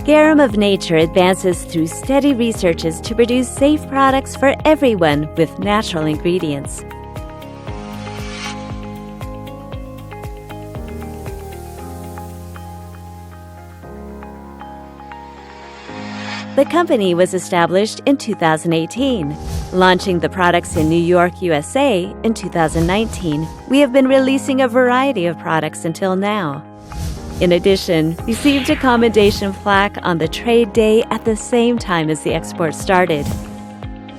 Garam of Nature advances through steady researches to produce safe products for everyone with natural ingredients. The company was established in 2018. Launching the products in New York, USA in 2019, we have been releasing a variety of products until now. In addition, received a commendation plaque on the trade day at the same time as the export started.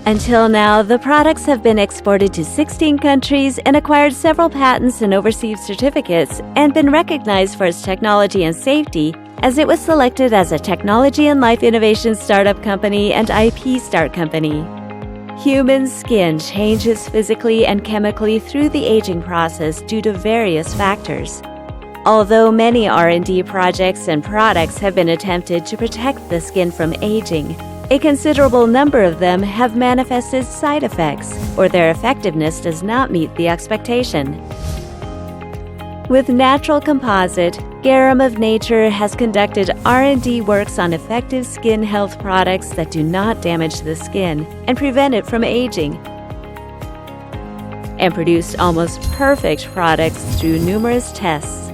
Until now, the products have been exported to 16 countries and acquired several patents and overseas certificates and been recognized for its technology and safety, as it was selected as a Technology and Life Innovation Startup Company and IP Start Company. Human skin changes physically and chemically through the aging process due to various factors. Although many R&D projects and products have been attempted to protect the skin from aging, a considerable number of them have manifested side effects, or their effectiveness does not meet the expectation. With natural composite, Garam of Nature has conducted R&D works on effective skin health products that do not damage the skin and prevent it from aging, and produced almost perfect products through numerous tests.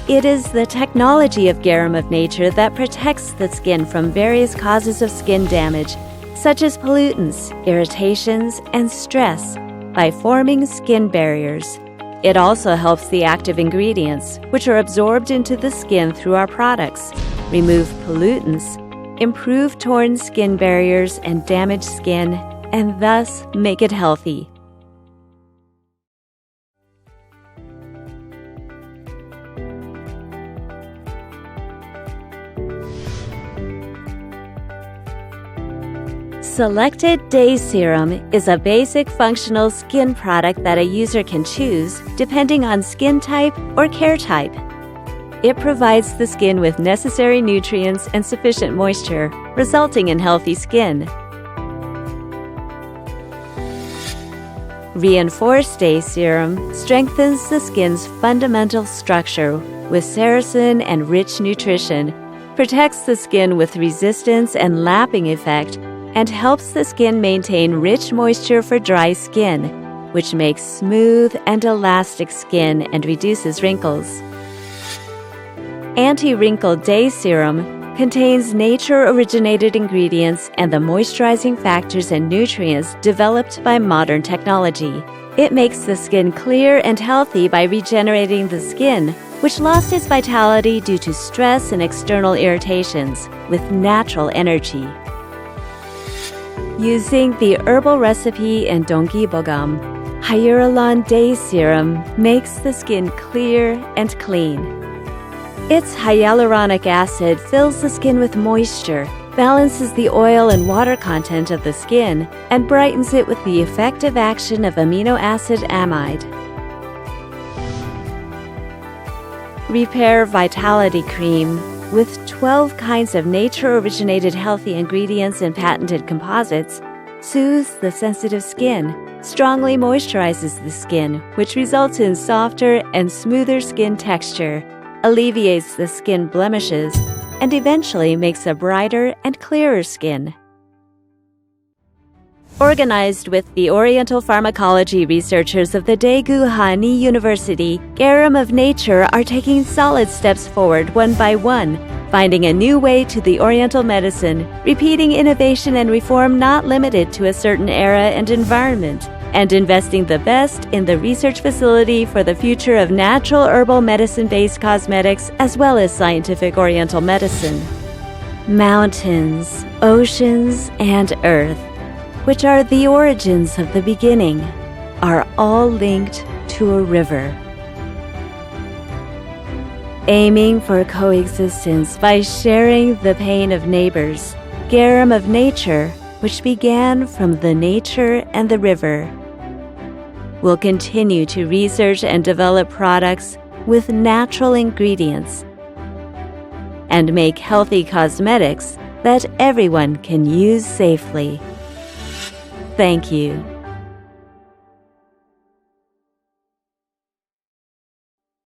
It is the technology of Garam of Nature that protects the skin from various causes of skin damage, such as pollutants, irritations, and stress, by forming skin barriers. It also helps the active ingredients, which are absorbed into the skin through our products, remove pollutants, improve torn skin barriers and damaged skin, and thus make it healthy. Selected Day Serum is a basic functional skin product that a user can choose depending on skin type or care type. It provides the skin with necessary nutrients and sufficient moisture, resulting in healthy skin. Reinforced Day Serum strengthens the skin's fundamental structure with sericin and rich nutrition, protects the skin with resistance and lapping effect, and helps the skin maintain rich moisture for dry skin, which makes smooth and elastic skin and reduces wrinkles. Anti-Wrinkle Day Serum contains nature-originated ingredients and the moisturizing factors and nutrients developed by modern technology. It makes the skin clear and healthy by regenerating the skin, which lost its vitality due to stress and external irritations, with natural energy. Using the herbal recipe in Donggibogam, Hyaluron Day Serum makes the skin clear and clean. Its hyaluronic acid fills the skin with moisture, balances the oil and water content of the skin, and brightens it with the effective action of amino acid amide. Repair Vitality Cream, with 12 kinds of nature-originated healthy ingredients and patented composites, soothes the sensitive skin, strongly moisturizes the skin, which results in softer and smoother skin texture, alleviates the skin blemishes, and eventually makes a brighter and clearer skin. Organized with the Oriental Pharmacology researchers of the Daegu Hani University, Garam of Nature are taking solid steps forward one by one, finding a new way to the Oriental medicine, repeating innovation and reform not limited to a certain era and environment, and investing the best in the research facility for the future of natural herbal medicine-based cosmetics as well as scientific Oriental medicine. Mountains, oceans, and earth, which are the origins of the beginning, are all linked to a river. Aiming for coexistence by sharing the pain of neighbors, Garam of Nature, which began from the nature and the river, will continue to research and develop products with natural ingredients and make healthy cosmetics that everyone can use safely. Thank you.